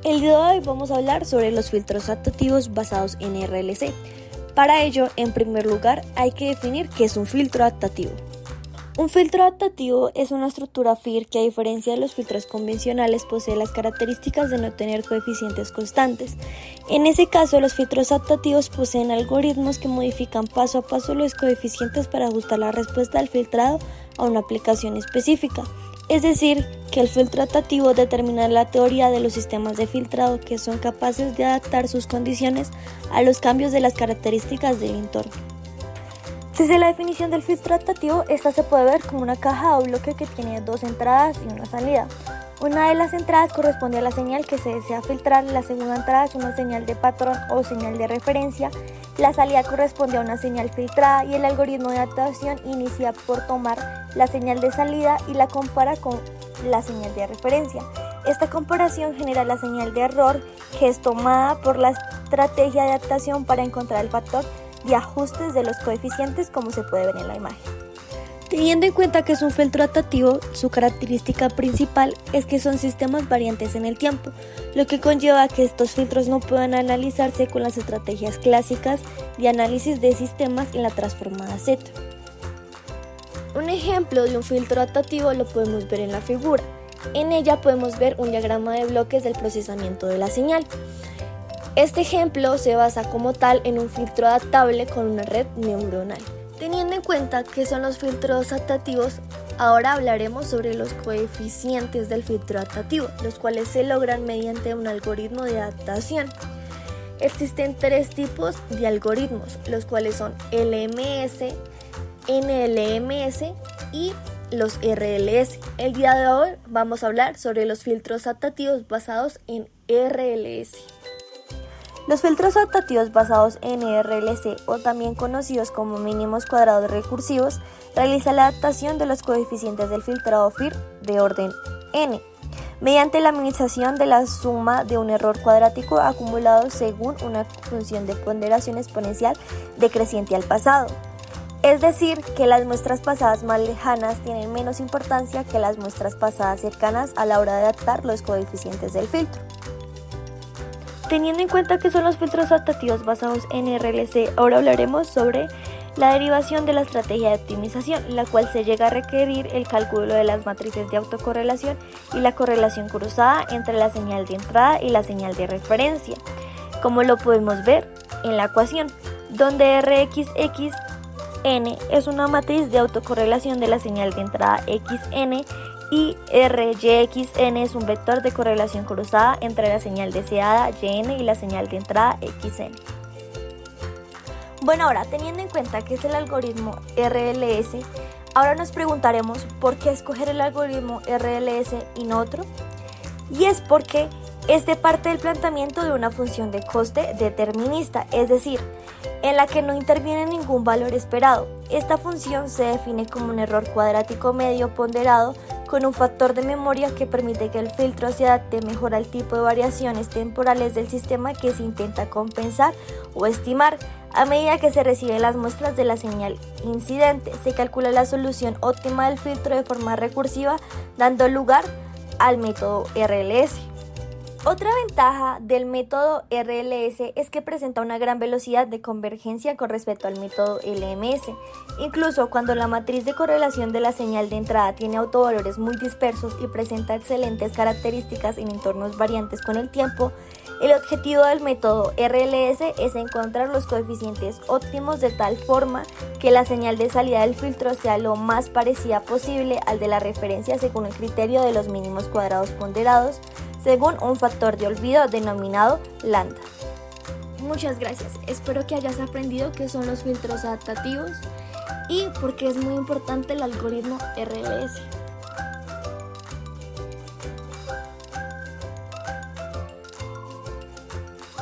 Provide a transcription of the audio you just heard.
El día de hoy vamos a hablar sobre los filtros adaptativos basados en RLC. Para ello, en primer lugar, hay que definir qué es un filtro adaptativo. Un filtro adaptativo es una estructura FIR que, a diferencia de los filtros convencionales, posee las características de no tener coeficientes constantes. En ese caso, los filtros adaptativos poseen algoritmos que modifican paso a paso los coeficientes para ajustar la respuesta del filtrado a una aplicación específica. Es decir, que el filtro adaptativo determina la teoría de los sistemas de filtrado que son capaces de adaptar sus condiciones a los cambios de las características del entorno. Desde la definición del filtro adaptativo, esta se puede ver como una caja o bloque que tiene dos entradas y una salida. Una de las entradas corresponde a la señal que se desea filtrar, la segunda entrada es una señal de patrón o señal de referencia, la salida corresponde a una señal filtrada y el algoritmo de adaptación inicia por tomar la señal de salida y la compara con la señal de referencia. Esta comparación genera la señal de error, que es tomada por la estrategia de adaptación para encontrar el factor de ajustes de los coeficientes, como se puede ver en la imagen. Teniendo en cuenta que es un filtro adaptativo, su característica principal es que son sistemas variantes en el tiempo, lo que conlleva que estos filtros no puedan analizarse con las estrategias clásicas de análisis de sistemas en la transformada Z. Un ejemplo de un filtro adaptativo lo podemos ver en la figura. En ella podemos ver un diagrama de bloques del procesamiento de la señal. Este ejemplo se basa como tal en un filtro adaptable con una red neuronal. Teniendo en cuenta qué son los filtros adaptativos, ahora hablaremos sobre los coeficientes del filtro adaptativo, los cuales se logran mediante un algoritmo de adaptación. Existen tres tipos de algoritmos, los cuales son LMS, NLMS y los RLS. El día de hoy vamos a hablar sobre los filtros adaptativos basados en RLS. Los filtros adaptativos basados en RLC, o también conocidos como mínimos cuadrados recursivos, realizan la adaptación de los coeficientes del filtrado FIR de orden n, mediante la minimización de la suma de un error cuadrático acumulado según una función de ponderación exponencial decreciente al pasado. Es decir, que las muestras pasadas más lejanas tienen menos importancia que las muestras pasadas cercanas a la hora de adaptar los coeficientes del filtro. Teniendo en cuenta que son los filtros adaptativos basados en RLC, ahora hablaremos sobre la derivación de la estrategia de optimización, la cual se llega a requerir el cálculo de las matrices de autocorrelación y la correlación cruzada entre la señal de entrada y la señal de referencia, como lo podemos ver en la ecuación, donde RXXN es una matriz de autocorrelación de la señal de entrada XN y RYXN es un vector de correlación cruzada entre la señal deseada YN y la señal de entrada XN. Bueno, ahora teniendo en cuenta que es el algoritmo RLS, ahora nos preguntaremos por qué escoger el algoritmo RLS y no otro. Y es porque este parte del planteamiento de una función de coste determinista, es decir, en la que no interviene ningún valor esperado. Esta función se define como un error cuadrático medio ponderado con un factor de memoria que permite que el filtro se adapte mejor al tipo de variaciones temporales del sistema que se intenta compensar o estimar. A medida que se reciben las muestras de la señal incidente, se calcula la solución óptima del filtro de forma recursiva, dando lugar al método RLS. Otra ventaja del método RLS es que presenta una gran velocidad de convergencia con respecto al método LMS. Incluso cuando la matriz de correlación de la señal de entrada tiene autovalores muy dispersos y presenta excelentes características en entornos variantes con el tiempo, el objetivo del método RLS es encontrar los coeficientes óptimos de tal forma que la señal de salida del filtro sea lo más parecida posible al de la referencia según el criterio de los mínimos cuadrados ponderados, según un factor de olvido denominado lambda. Muchas gracias, espero que hayas aprendido qué son los filtros adaptativos y por qué es muy importante el algoritmo RLS.